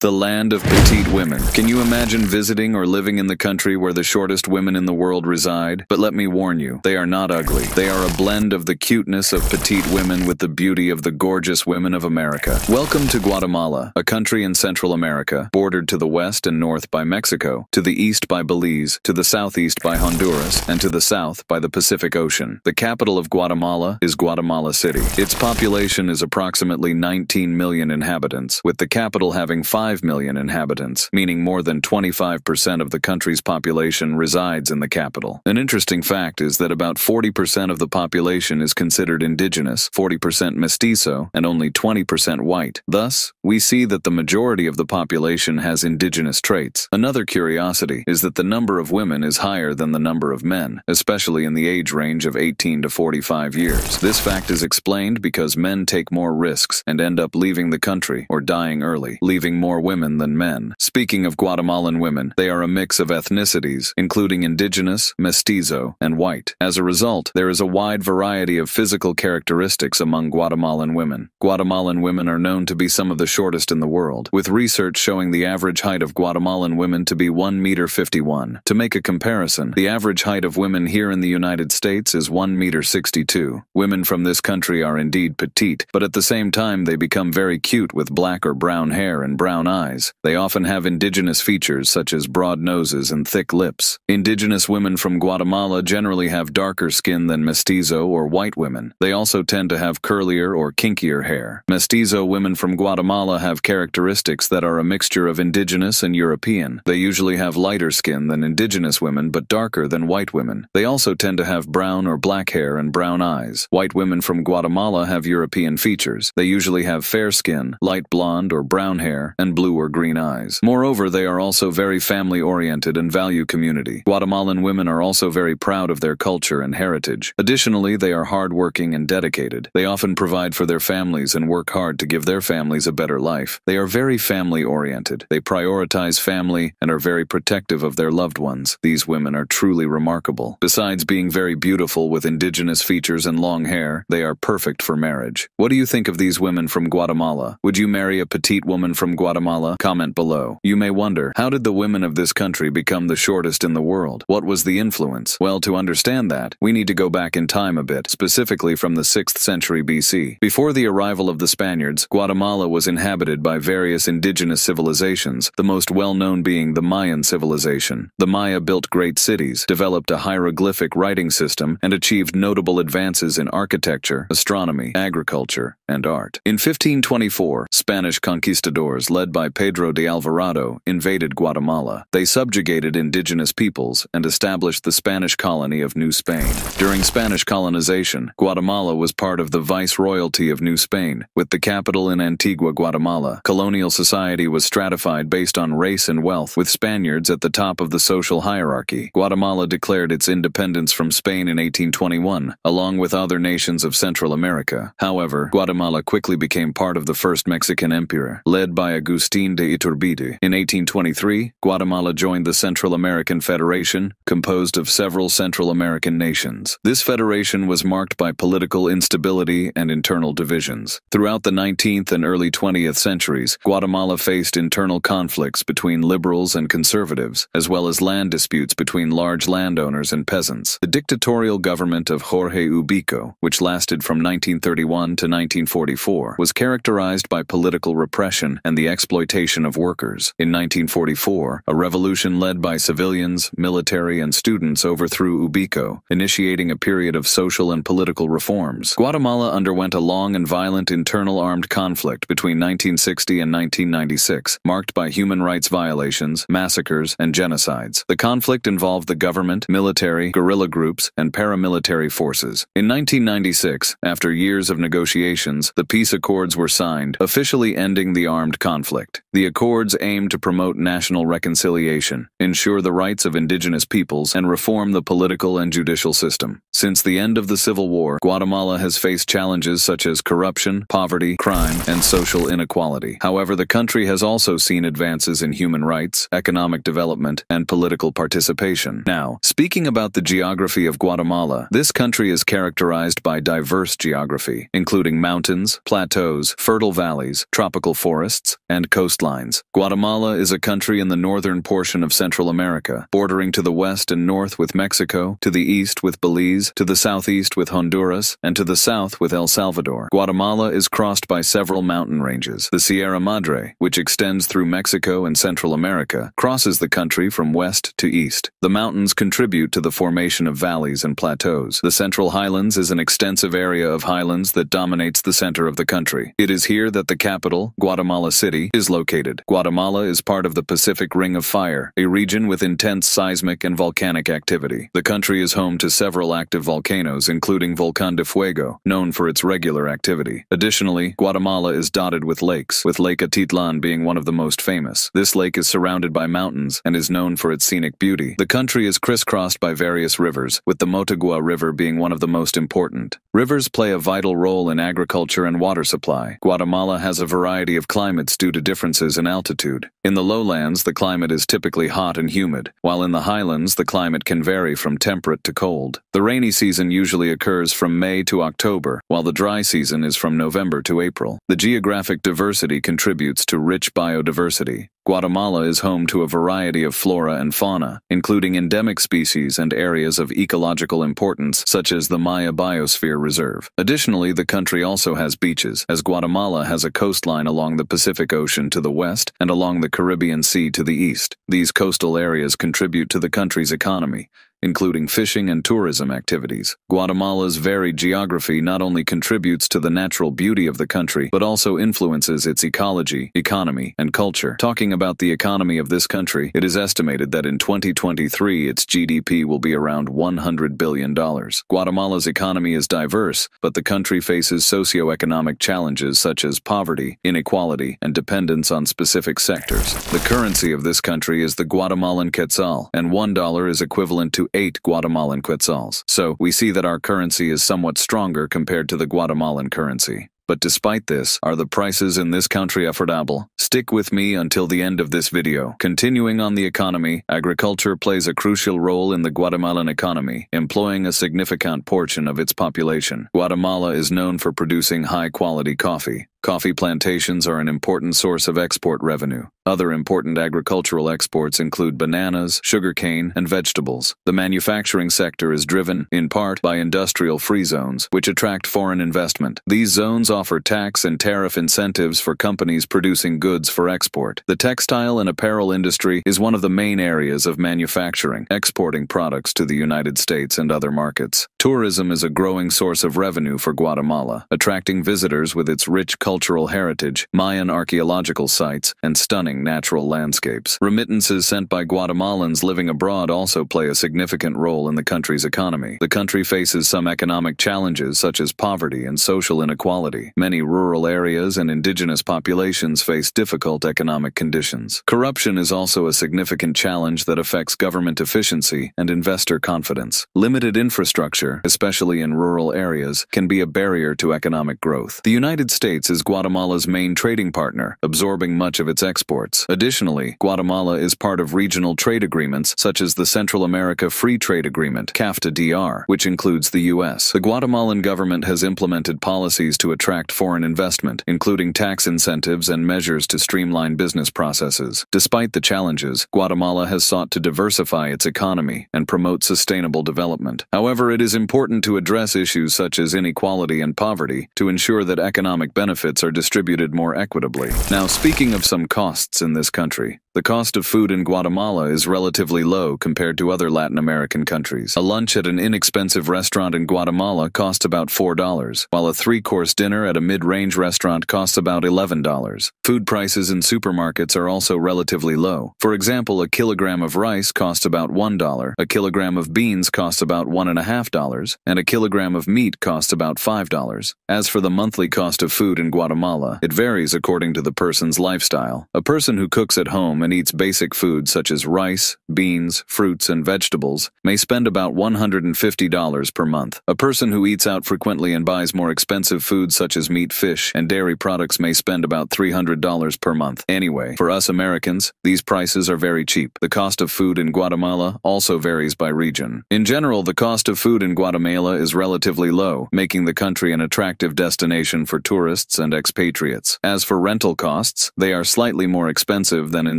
The land of petite women. Can you imagine visiting or living in the country where the shortest women in the world reside? But let me warn you, they are not ugly. They are a blend of the cuteness of petite women with the beauty of the gorgeous women of America. Welcome to Guatemala, a country in Central America, bordered to the west and north by Mexico, to the east by Belize, to the southeast by Honduras, and to the south by the Pacific Ocean. The capital of Guatemala is Guatemala City. Its population is approximately 19 million inhabitants, with the capital having 5 million inhabitants, meaning more than 25% of the country's population resides in the capital. An interesting fact is that about 40% of the population is considered indigenous, 40% mestizo, and only 20% white. Thus, we see that the majority of the population has indigenous traits. Another curiosity is that the number of women is higher than the number of men, especially in the age range of 18 to 45 years. This fact is explained because men take more risks and end up leaving the country or dying early, leaving more women than men. Speaking of Guatemalan women, they are a mix of ethnicities, including indigenous, mestizo, and white. As a result, there is a wide variety of physical characteristics among Guatemalan women. Guatemalan women are known to be some of the shortest in the world, with research showing the average height of Guatemalan women to be 1.51 meters. To make a comparison, the average height of women here in the United States is 1.62 meters. Women from this country are indeed petite, but at the same time they become very cute with black or brown hair and brown eyes. They often have indigenous features such as broad noses and thick lips. Indigenous women from Guatemala generally have darker skin than mestizo or white women. They also tend to have curlier or kinkier hair. Mestizo women from Guatemala have characteristics that are a mixture of indigenous and European. They usually have lighter skin than indigenous women but darker than white women. They also tend to have brown or black hair and brown eyes. White women from Guatemala have European features. They usually have fair skin, light blonde or brown hair, and blue or green eyes. Moreover, they are also very family-oriented and value community. Guatemalan women are also very proud of their culture and heritage. Additionally, they are hardworking and dedicated. They often provide for their families and work hard to give their families a better life. They are very family-oriented. They prioritize family and are very protective of their loved ones. These women are truly remarkable. Besides being very beautiful with indigenous features and long hair, they are perfect for marriage. What do you think of these women from Guatemala? Would you marry a petite woman from Guatemala? Comment below. You may wonder, how did the women of this country become the shortest in the world? What was the influence? Well, to understand that, we need to go back in time a bit, specifically from the 6th century BC. Before the arrival of the Spaniards, Guatemala was inhabited by various indigenous civilizations, the most well-known being the Mayan civilization. The Maya built great cities, developed a hieroglyphic writing system, and achieved notable advances in architecture, astronomy, agriculture, and art. In 1524, Spanish conquistadors led by Pedro de Alvarado invaded Guatemala. They subjugated indigenous peoples and established the Spanish colony of New Spain. During Spanish colonization, Guatemala was part of the Viceroyalty of New Spain, with the capital in Antigua, Guatemala. Colonial society was stratified based on race and wealth, with Spaniards at the top of the social hierarchy. Guatemala declared its independence from Spain in 1821, along with other nations of Central America. However, Guatemala quickly became part of the First Mexican Empire, led by Agustín de Iturbide. In 1823, Guatemala joined the Central American Federation, composed of several Central American nations. This federation was marked by political instability and internal divisions. Throughout the 19th and early 20th centuries, Guatemala faced internal conflicts between liberals and conservatives, as well as land disputes between large landowners and peasants. The dictatorial government of Jorge Ubico, which lasted from 1931 to 1944, was characterized by political repression and the exploitation of workers. In 1944, a revolution led by civilians, military, and students overthrew Ubico, initiating a period of social and political reforms. Guatemala underwent a long and violent internal armed conflict between 1960 and 1996, marked by human rights violations, massacres, and genocides. The conflict involved the government, military, guerrilla groups, and paramilitary forces. In 1996, after years of negotiations, the peace accords were signed, officially ending the armed conflict. The accords aim to promote national reconciliation, ensure the rights of indigenous peoples, and reform the political and judicial system. Since the end of the Civil War, Guatemala has faced challenges such as corruption, poverty, crime, and social inequality. However, the country has also seen advances in human rights, economic development, and political participation. Now, speaking about the geography of Guatemala, this country is characterized by diverse geography, including mountains, plateaus, fertile valleys, tropical forests, and coastlines. Guatemala is a country in the northern portion of Central America, bordering to the west and north with Mexico, to the east with Belize, to the southeast with Honduras, and to the south with El Salvador. Guatemala is crossed by several mountain ranges. The Sierra Madre, which extends through Mexico and Central America, crosses the country from west to east. The mountains contribute to the formation of valleys and plateaus. The Central Highlands is an extensive area of highlands that dominates the center of the country. It is here that the capital, Guatemala City, is located. Guatemala is part of the Pacific Ring of Fire, a region with intense seismic and volcanic activity. The country is home to several active volcanoes, including Volcán de Fuego, known for its regular activity. Additionally, Guatemala is dotted with lakes, with Lake Atitlan being one of the most famous. This lake is surrounded by mountains and is known for its scenic beauty. The country is crisscrossed by various rivers, with the Motagua River being one of the most important. Rivers play a vital role in agriculture and water supply. Guatemala has a variety of climates due to differences in altitude. In the lowlands, the climate is typically hot and humid, while in the highlands, the climate can vary from temperate to cold. The rainy season usually occurs from May to October, while the dry season is from November to April. The geographic diversity contributes to rich biodiversity. Guatemala is home to a variety of flora and fauna, including endemic species and areas of ecological importance, such as the Maya Biosphere Reserve. Additionally, the country also has beaches, as Guatemala has a coastline along the Pacific Ocean to the west and along the Caribbean Sea to the east. These coastal areas contribute to the country's economy, including fishing and tourism activities. Guatemala's varied geography not only contributes to the natural beauty of the country, but also influences its ecology, economy, and culture. Talking about the economy of this country, it is estimated that in 2023 its GDP will be around $100 billion. Guatemala's economy is diverse, but the country faces socioeconomic challenges such as poverty, inequality, and dependence on specific sectors. The currency of this country is the Guatemalan quetzal, and $1 is equivalent to 8 Guatemalan quetzals. So, we see that our currency is somewhat stronger compared to the Guatemalan currency. But despite this, are the prices in this country affordable? Stick with me until the end of this video. Continuing on the economy, agriculture plays a crucial role in the Guatemalan economy, employing a significant portion of its population. Guatemala is known for producing high-quality coffee. Coffee plantations are an important source of export revenue. Other important agricultural exports include bananas, sugarcane, and vegetables. The manufacturing sector is driven, in part, by industrial free zones, which attract foreign investment. These zones offer tax and tariff incentives for companies producing goods for export. The textile and apparel industry is one of the main areas of manufacturing, exporting products to the United States and other markets. Tourism is a growing source of revenue for Guatemala, attracting visitors with its rich cultural heritage, Mayan archaeological sites, and stunning natural landscapes. Remittances sent by Guatemalans living abroad also play a significant role in the country's economy. The country faces some economic challenges such as poverty and social inequality. Many rural areas and indigenous populations face difficult economic conditions. Corruption is also a significant challenge that affects government efficiency and investor confidence. Limited infrastructure, especially in rural areas, can be a barrier to economic growth. The United States is Guatemala's main trading partner, absorbing much of its exports. Additionally, Guatemala is part of regional trade agreements such as the Central America Free Trade Agreement, CAFTA-DR, which includes the U.S. The Guatemalan government has implemented policies to attract foreign investment, including tax incentives and measures to streamline business processes. Despite the challenges, Guatemala has sought to diversify its economy and promote sustainable development. However, it is important to address issues such as inequality and poverty to ensure that economic benefits are distributed more equitably. Now, speaking of some costs in this country, the cost of food in Guatemala is relatively low compared to other Latin American countries. A lunch at an inexpensive restaurant in Guatemala costs about $4, while a 3-course dinner at a mid-range restaurant costs about $11. Food prices in supermarkets are also relatively low. For example, a kilogram of rice costs about $1, a kilogram of beans costs about $1.50, and a kilogram of meat costs about $5. As for the monthly cost of food in Guatemala, it varies according to the person's lifestyle. A person who cooks at home and eats basic foods such as rice, beans, fruits, and vegetables may spend about $150 per month. A person who eats out frequently and buys more expensive foods such as meat, fish, and dairy products may spend about $300 per month. Anyway, for us Americans, these prices are very cheap. The cost of food in Guatemala also varies by region. In general, the cost of food in Guatemala is relatively low, making the country an attractive destination for tourists and and expatriates. As for rental costs, they are slightly more expensive than in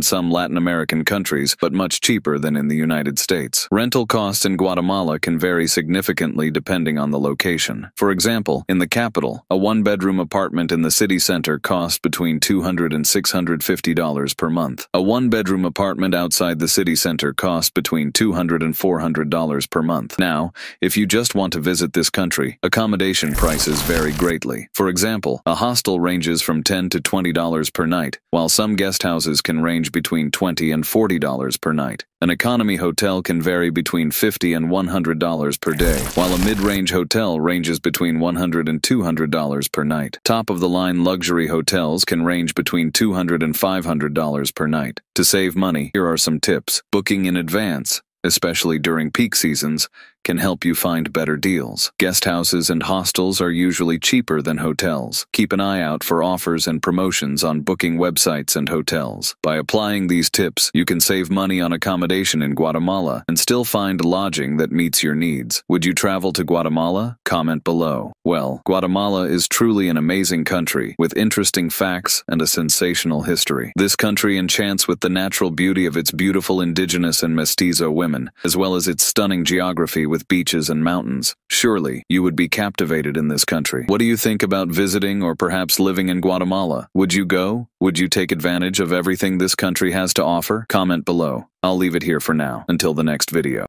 some Latin American countries, but much cheaper than in the United States. Rental costs in Guatemala can vary significantly depending on the location. For example, in the capital, a one-bedroom apartment in the city center costs between $200 and $650 per month. A one-bedroom apartment outside the city center costs between $200 and $400 per month. Now, if you just want to visit this country, accommodation prices vary greatly. For example, a hostel ranges from $10 to $20 per night, while some guest houses can range between $20 and $40 per night. An economy hotel can vary between $50 and $100 per day, while a mid-range hotel ranges between $100 and $200 per night. Top-of-the-line luxury hotels can range between $200 and $500 per night. To save money, here are some tips. Booking in advance, especially during peak seasons, can help you find better deals. Guest houses and hostels are usually cheaper than hotels. Keep an eye out for offers and promotions on booking websites and hotels. By applying these tips, you can save money on accommodation in Guatemala and still find lodging that meets your needs. Would you travel to Guatemala? Comment below. Well, Guatemala is truly an amazing country with interesting facts and a sensational history. This country enchants with the natural beauty of its beautiful indigenous and mestizo women, as well as its stunning geography with beaches and mountains. Surely, you would be captivated in this country. What do you think about visiting or perhaps living in Guatemala? Would you go? Would you take advantage of everything this country has to offer? Comment below. I'll leave it here for now. Until the next video.